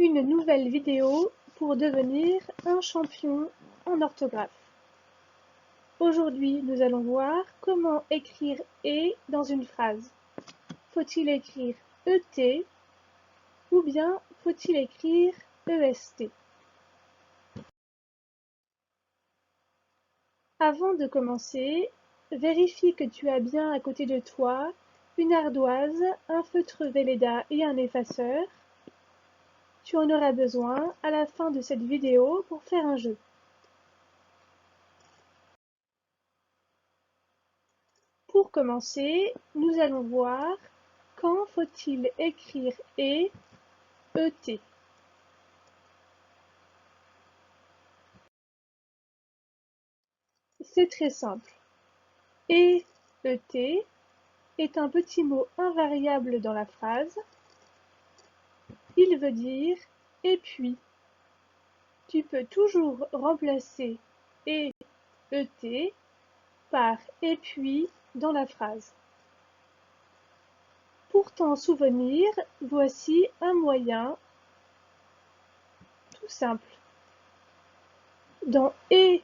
Une nouvelle vidéo pour devenir un champion en orthographe. Aujourd'hui, nous allons voir comment écrire « et » dans une phrase. Faut-il écrire « et » ou bien faut-il écrire « est ». Avant de commencer, vérifie que tu as bien à côté de toi une ardoise, un feutre Velleda et un effaceur. Tu en auras besoin à la fin de cette vidéo pour faire un jeu. Pour commencer, nous allons voir quand faut-il écrire « et » C'est très simple. « Et » est un petit mot invariable dans la phrase. Il veut dire « et puis ». Tu peux toujours remplacer « et » par « et puis » dans la phrase. Pour t'en souvenir, voici un moyen tout simple. Dans « et »,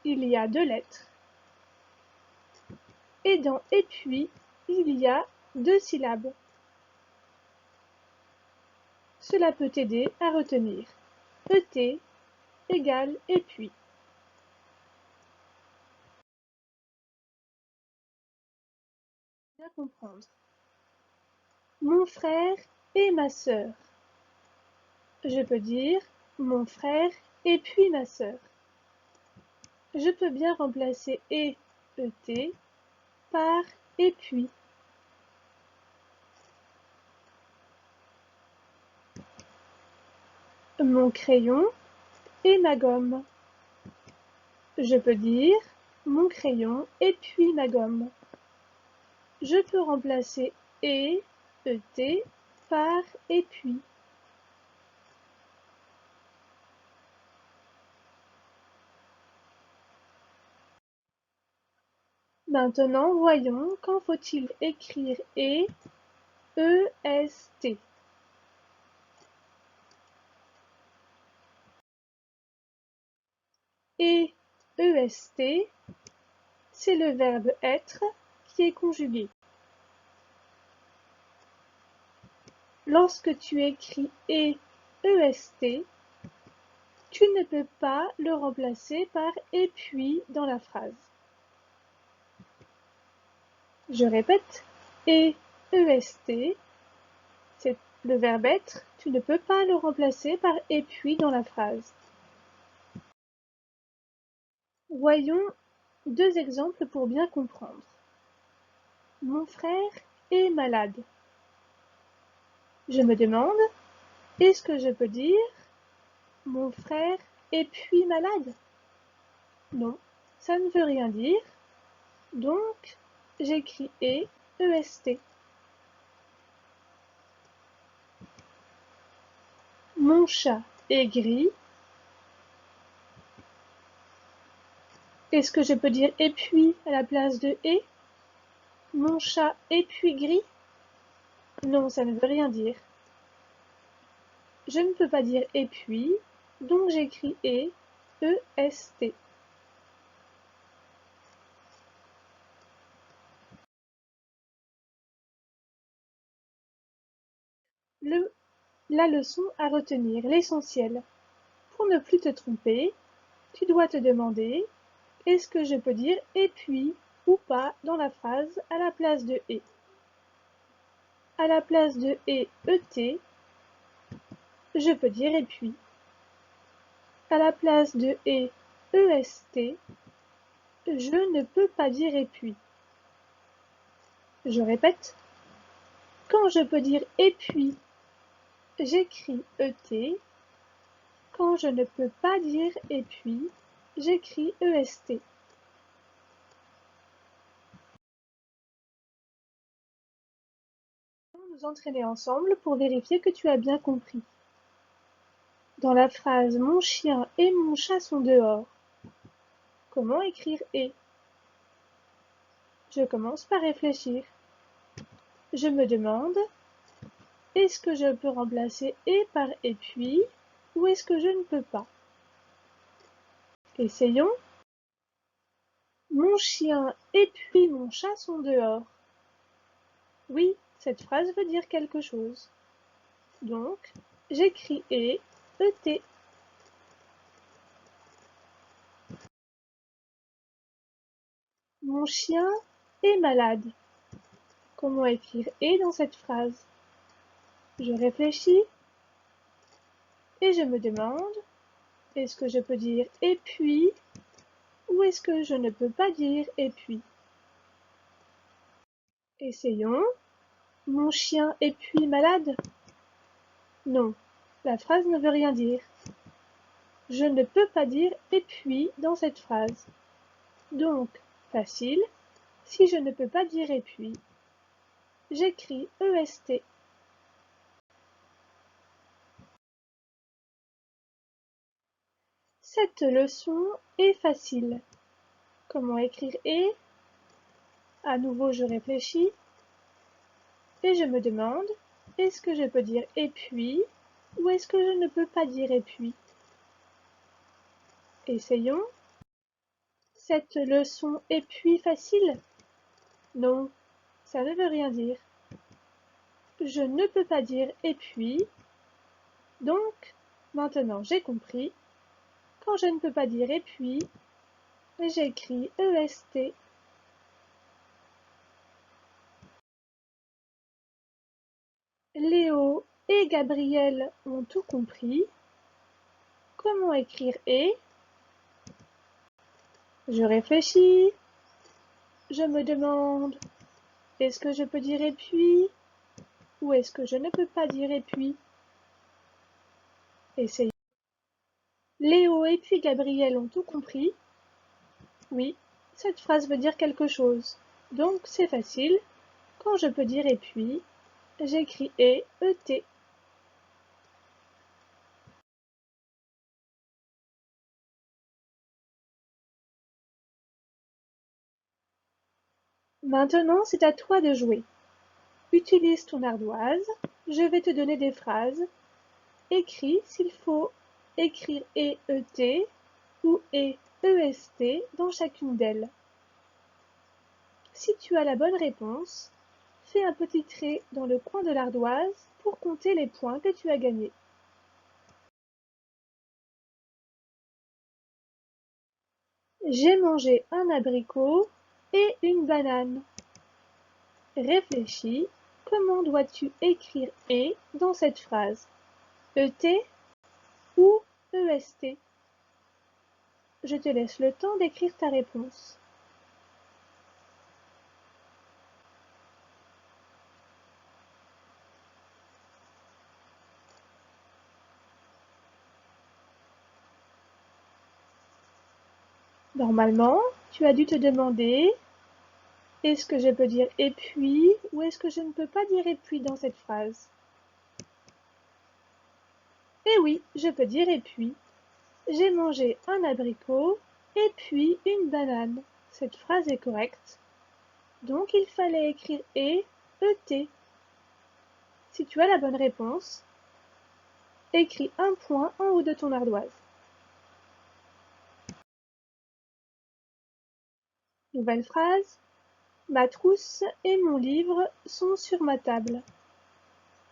il y a 2 lettres. Et dans « et puis », il y a 2 syllabes. Cela peut t'aider à retenir. Et égale et puis. Bien comprendre. Mon frère et ma sœur. Je peux dire mon frère et puis ma sœur. Je peux bien remplacer et par et puis. Mon crayon et ma gomme. Je peux dire mon crayon et puis ma gomme. Je peux remplacer et par et puis. Maintenant, voyons quand faut-il écrire est. Et est, c'est le verbe être qui est conjugué. Lorsque tu écris et est, tu ne peux pas le remplacer par et puis dans la phrase. Je répète, et est, c'est le verbe être, tu ne peux pas le remplacer par et puis dans la phrase. Voyons 2 exemples pour bien comprendre. Mon frère est malade. Je me demande, est-ce que je peux dire mon frère est puis malade? Non, ça ne veut rien dire. Donc, j'écris est. Mon chat est gris. Est-ce que je peux dire et puis à la place de et? Mon chat est puis gris? Non, ça ne veut rien dire. Je ne peux pas dire et puis, donc j'écris est. La leçon à retenir, l'essentiel. Pour ne plus te tromper, tu dois te demander, est-ce que je peux dire et puis ou pas dans la phrase à la place de et? À la place de et, je peux dire et puis. À la place de et, je ne peux pas dire et puis. Je répète, quand je peux dire et puis, j'écris et. Quand je ne peux pas dire et puis, j'écris est. Nous entraîner ensemble pour vérifier que tu as bien compris. Dans la phrase « Mon chien et mon chat sont dehors », comment écrire « et » ? Je commence par réfléchir. Je me demande est-ce que je peux remplacer et par et puis ou est-ce que je ne peux pas? Essayons. Mon chien et puis mon chat sont dehors. Oui, cette phrase veut dire quelque chose. Donc, j'écris et, et. Mon chien est malade. Comment écrire et dans cette phrase? Je réfléchis et je me demande, est-ce que je peux dire et puis ou est-ce que je ne peux pas dire et puis? Essayons. Mon chien est puis malade? Non, la phrase ne veut rien dire. Je ne peux pas dire et puis dans cette phrase. Donc, facile, si je ne peux pas dire et puis, j'écris EST. Cette leçon est facile. Comment écrire et? À nouveau, je réfléchis et je me demande, est-ce que je peux dire et puis ou est-ce que je ne peux pas dire et puis? Essayons. Cette leçon est puis facile? Non, ça ne veut rien dire. Je ne peux pas dire et puis, donc maintenant j'ai compris. Quand je ne peux pas dire et puis, j'écris EST. Léo et Gabriel ont tout compris. Comment écrire et? Je réfléchis. Je me demande, est-ce que je peux dire et puis? Ou est-ce que je ne peux pas dire et puis? Essayons. Léo et puis Gabriel ont tout compris. Oui, cette phrase veut dire quelque chose. Donc c'est facile. Quand je peux dire et puis, j'écris et, et. Maintenant, c'est à toi de jouer. Utilise ton ardoise. Je vais te donner des phrases. Écris s'il faut écrire et, et ou et, est dans chacune d'elles. Si tu as la bonne réponse, fais un petit trait dans le coin de l'ardoise pour compter les points que tu as gagnés. J'ai mangé un abricot et une banane. Réfléchis, comment dois-tu écrire et dans cette phrase? Et ou est? Je te laisse le temps d'écrire ta réponse. Normalement, tu as dû te demander, est-ce que je peux dire et puis ou est-ce que je ne peux pas dire et puis dans cette phrase? Eh oui, je peux dire et puis. J'ai mangé un abricot et puis une banane. Cette phrase est correcte. Donc il fallait écrire et, et. Si tu as la bonne réponse, écris un point en haut de ton ardoise. Nouvelle phrase. Ma trousse et mon livre sont sur ma table.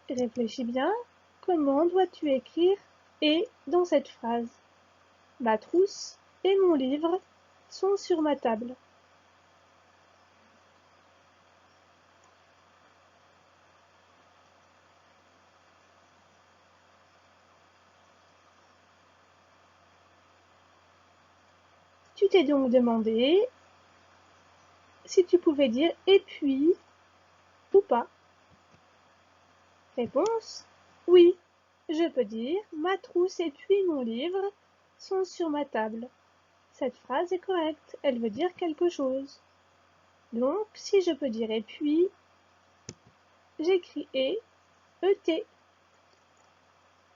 Réfléchis bien, comment dois-tu écrire et dans cette phrase? Ma trousse et mon livre sont sur ma table. Tu t'es donc demandé si tu pouvais dire et puis ou pas. Réponse: oui, je peux dire ma trousse et puis mon livre sont sur ma table. Cette phrase est correcte, elle veut dire quelque chose. Donc, si je peux dire et puis, j'écris et, et.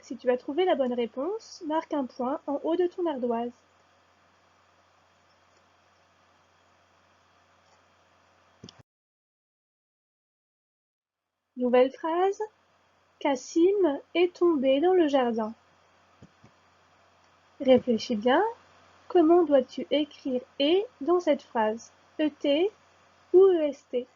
Si tu as trouvé la bonne réponse, marque un point en haut de ton ardoise. Nouvelle phrase. Cassim est tombé dans le jardin. Réfléchis bien, comment dois-tu écrire « et » dans cette phrase? E-T ou E-S-T?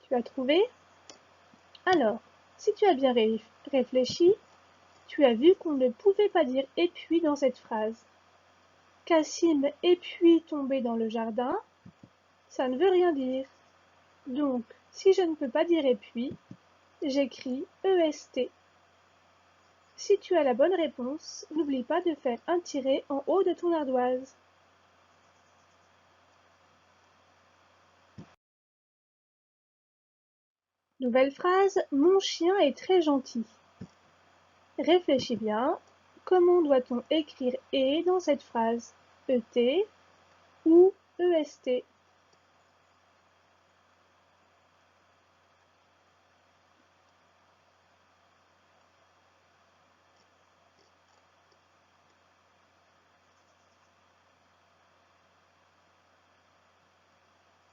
Tu as trouvé? Alors, si tu as bien réfléchi, tu as vu qu'on ne pouvait pas dire « et puis » dans cette phrase. Cassim est puis tombé dans le jardin, ça ne veut rien dire. Donc, si je ne peux pas dire « et puis », j'écris EST. Si tu as la bonne réponse, n'oublie pas de faire un tiret en haut de ton ardoise. Nouvelle phrase, mon chien est très gentil. Réfléchis bien, comment doit-on écrire « et » dans cette phrase? E-T ou EST?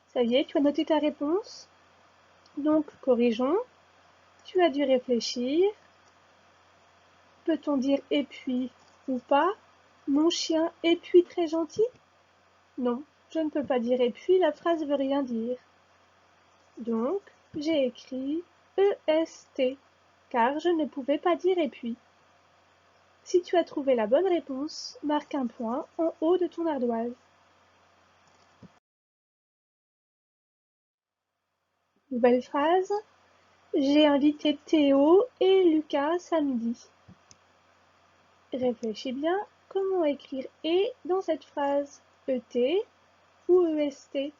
Ça y est, tu as noté ta réponse? Donc, corrigeons. Tu as dû réfléchir. Peut-on dire « et puis » ou pas? Mon chien est puis très gentil? Non, je ne peux pas dire « et puis », la phrase veut rien dire. Donc, j'ai écrit EST, car je ne pouvais pas dire « et puis ». Si tu as trouvé la bonne réponse, marque un point en haut de ton ardoise. Nouvelle phrase. J'ai invité Théo et Lucas samedi. Réfléchis bien, comment écrire « et » dans cette phrase? E-T ou E-S-T?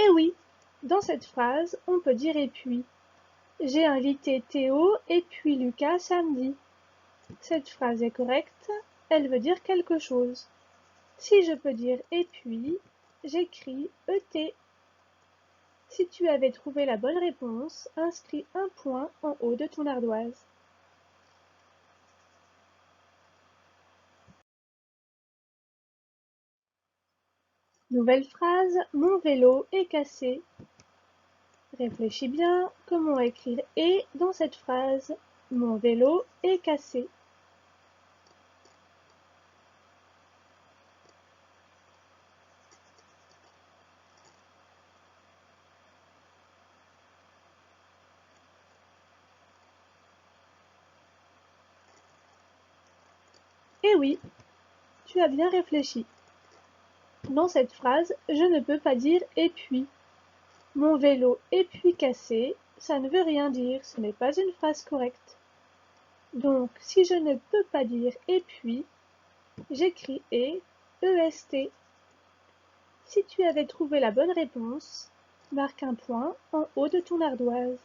Eh oui, dans cette phrase, on peut dire « et puis ». J'ai invité Théo et puis Lucas samedi. Cette phrase est correcte, elle veut dire quelque chose. Si je peux dire « et puis », j'écris « ET ». Si tu avais trouvé la bonne réponse, inscris un point en haut de ton ardoise. Nouvelle phrase, mon vélo est cassé. Réfléchis bien, comment écrire « et » dans cette phrase? Mon vélo est cassé. Eh oui, tu as bien réfléchi. Dans cette phrase, je ne peux pas dire « et puis ». Mon vélo est puis cassé, ça ne veut rien dire, ce n'est pas une phrase correcte. Donc, si je ne peux pas dire « et puis », j'écris « et » EST. Si tu avais trouvé la bonne réponse, marque un point en haut de ton ardoise.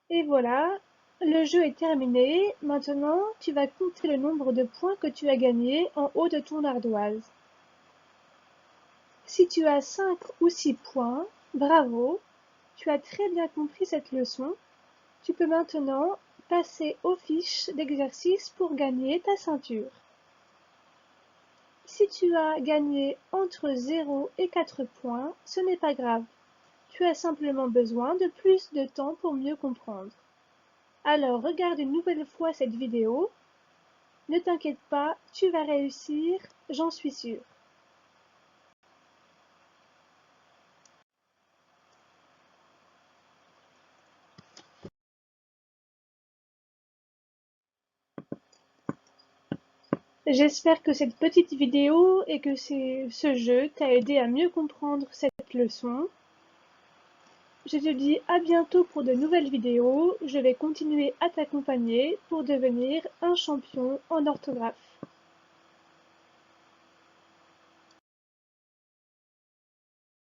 Et voilà, le jeu est terminé. Maintenant, tu vas compter le nombre de points que tu as gagnés en haut de ton ardoise. Si tu as 5 ou 6 points, bravo, tu as très bien compris cette leçon. Tu peux maintenant passer aux fiches d'exercice pour gagner ta ceinture. Si tu as gagné entre 0 et 4 points, ce n'est pas grave. Tu as simplement besoin de plus de temps pour mieux comprendre. Alors regarde une nouvelle fois cette vidéo. Ne t'inquiète pas, tu vas réussir, j'en suis sûre. J'espère que cette petite vidéo et que ce jeu t'a aidé à mieux comprendre cette leçon. Je te dis à bientôt pour de nouvelles vidéos. Je vais continuer à t'accompagner pour devenir un champion en orthographe.